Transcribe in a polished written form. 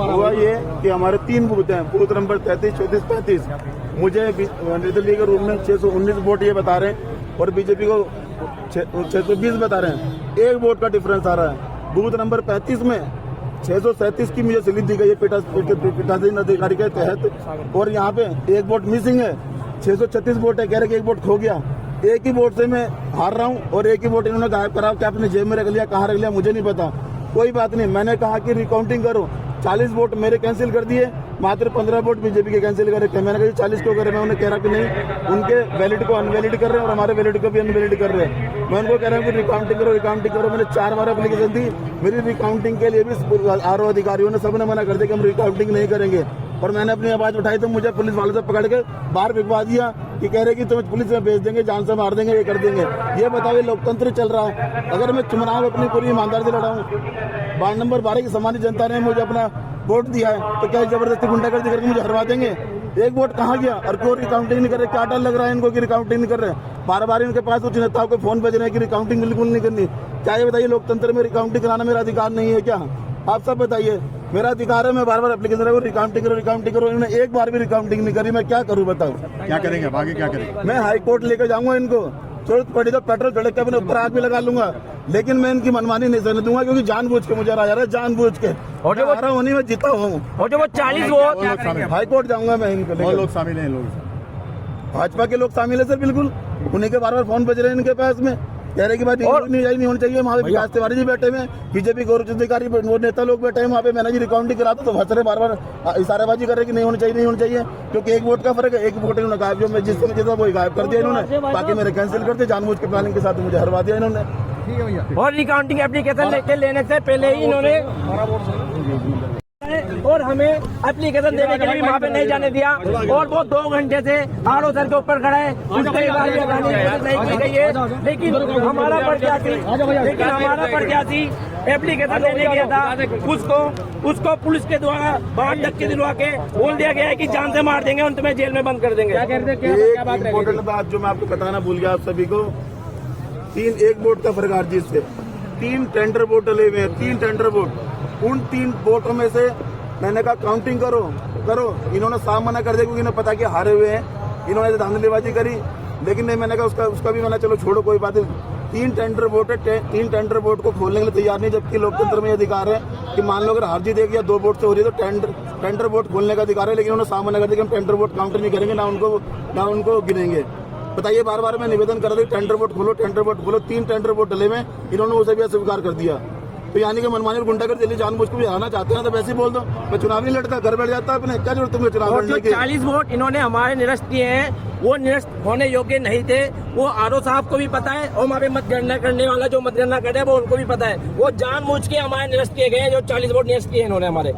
हुआ ये कि हमारे 3 बूथ हैं, बूथ नंबर 33, 34, 35। मुझे निर्दलीय के रूप में 619 वोट ये बता रहे हैं और बीजेपी को 620 बता रहे हैं। 1 वोट का डिफरेंस आ रहा है। बूथ नंबर 35 में 637 की मुझे स्लिप दी गई है पीठासीन अधिकारी के तहत, और यहाँ पे 1 वोट मिसिंग है। 636 वोट है, कह रहे कि 1 वोट खो गया। 1 ही वोट से मैं हार रहा हूँ और 1 ही वोट इन्होंने गायब करा। क्या अपने जेब में रख लिया, कहाँ रख लिया मुझे नहीं पता। कोई बात नहीं, मैंने कहा कि रिकाउंटिंग करो। 40 वोट मेरे कैंसिल कर दिए, मात्र 15 वोट बीजेपी के कैंसिल कर रहे। मैंने कहा 40 क्यों कर रहे हैं? मैं उन्हें कह रहा कि नहीं, उनके वैलिड को अनवैलिड कर रहे हैं और हमारे वैलिड को भी अनवैलिड कर रहे हैं। मैं उनको कह रहा हूँ कि रिकाउंटिंग करो, रिकाउंटिंग करो। मैंने 4 बार एप्लीकेशन दी, मेरी रिकाउंटिंग के लिए भी आरओ अधिकारियों ने सबने मना कर दिया कि हम रिकाउंटिंग नहीं करेंगे। और मैंने अपनी आवाज उठाई तो मुझे पुलिस वालों से पकड़ के बाहर भिजवा दिया कि कह रहे कि तुम्हें पुलिस में भेज देंगे, जान से मार देंगे, ये कर देंगे। ये बताओ, ये लोकतंत्र चल रहा है? अगर मैं चुनाव अपनी पूरी ईमानदारी से लड़ा हूँ, वार्ड नंबर 12 की सामान्य जनता ने मुझे अपना वोट दिया है, तो क्या जबरदस्ती गुंडागर्दी करके मुझे हरवा देंगे? 1 वोट कहाँ गया? और क्यों रिकाउंटिंग नहीं कर रहे? क्या डर लग रहा है इनको कि रिकाउंटिंग नहीं कर रहे? बार इनके पास उच्च नेताओं के फोन बज रहे हैं कि रिकाउंटिंग बिल्कुल नहीं करनी। क्या ये बताइए, लोकतंत्र में रिकाउंटिंग कराना मेरा अधिकार नहीं है क्या? आप सब बताइए, मेरा अधिकार है। मैं बार एप्लीकेशन रिकाउंटिंग करो, रिकाउंटिंग करो। इन्होंने 1 बार भी रिकाउंटिंग नहीं करी। मैं क्या करूँ बताओ? क्या करेंगे आगे, क्या करेंगे? मैं हाई कोर्ट लेकर जाऊंगा इनको। जरूरत पड़ी तो पेट्रोल झड़क के अपने ऊपर आग भी लगा लूंगा, लेकिन मैं इनकी मनमानी नहीं सहने दूंगा, क्योंकि जानबूझ के मुझे राजा जानबूझ के। और जो वो होनी में जीता हूँ, और जो वो 40 वोट हाई कोर्ट जाऊंगा मैं इनको। और लोग शामिल हैं, लोग भाजपा के लोग शामिल है सर, बिल्कुल। उन्हीं के बार फोन बज रहे हैं इनके पास में, कह रहे कि भाई नहीं होनी चाहिए। वहाँ पे विकास तिवारी जी बैठे हुए, बीजेपी गौरव अधिकारी वो नेता लोग बैठे हैं वहाँ पे। मैंने जी रिकाउंटिंग करा तो हंस रहे, बार इशारेबाजी कर रहे कि नहीं होनी चाहिए, नहीं होनी चाहिए, क्योंकि 1 वोट का फर्क है। 1 वोट इन्होंने गायब, जो मैं जिस समय जीता वो गायब कर दिया इन्होंने, बाकी मेरे कैंसिल कर दिए। जानबूझ के प्लानिंग के साथ मुझे हरवा दिया इन्होंने। और रिकाउंटिंग एप्लीकेशन लेने से पहले ही इन्होंने और हमें एप्लीकेशन देने के लिए वहाँ पे नहीं जाने दिया, और वो 2 घंटे से आरओ सर के ऊपर खड़ा है। उसके बाद नहीं की गई है, लेकिन हमारा प्रत्याशी एप्लीकेशन लेने गया था, उसको पुलिस के द्वारा बाहर धक्के दिलवा के बोल दिया गया है कि जान से मार देंगे और तुम्हें जेल में बंद कर देंगे। एक इम्पोर्टेंट बात जो मैं आपको बताना भूल गया आप सभी को, 1 वोट का फर्क आरजी से 3 टेंडर वोट डले हुए हैं, 3 टेंडर वोट। उन 3 वोटों में से मैंने कहा काउंटिंग करो। इन्होंने साफ मना कर दिया, क्योंकि इन्हें पता कि हारे हुए हैं। इन्होंने धांधलीबाजी करी, लेकिन नहीं, मैंने कहा उसका भी मैंने चलो छोड़ो, कोई बात नहीं। 3 टेंडर वोट है, 3 टेंडर वोट को खोलने के लिए तैयार नहीं, जबकि लोकतंत्र में अधिकार है कि मान लो अगर हार जीत 1 या 2 वोट से हो रही है तो टेंडर वोट खोलने का अधिकार है। लेकिन उन्होंने साफ मना कर दिया कि हम टेंडर वोट काउंटर नहीं करेंगे, ना उनको गिनेंगे। बताइए, बार मैं निवेदन कर रहा था टेंडर वोट खोलो, टेंडर वोट खोलो। 3 टेंडर वोट डले में, इन्होंने उसे भी अस्वीकार कर दिया। तो यानी कि मनमानी और गुंडागर्दी दिल्ली जानबूझ को भी हराना चाहते हैं, तो वैसे ही बोल दो, मैं चुनाव नहीं लड़ता, घर बैठ जाता अपने। क्या जरूरत तुमने चुनाव लड़ने की? 40 वोट इन्होंने हमारे निरस्त किए हैं, वो निरस्त होने योग्य नहीं थे। वो आरओ साहब को भी पता है, और वहाँ पे मतगणना करने वाला जो मतगणना करे वो उनको भी पता है। वो जानबूझ के हमारे निरस्त किए गए, जो 40 वोट निरस्त किए इन्होंने हमारे।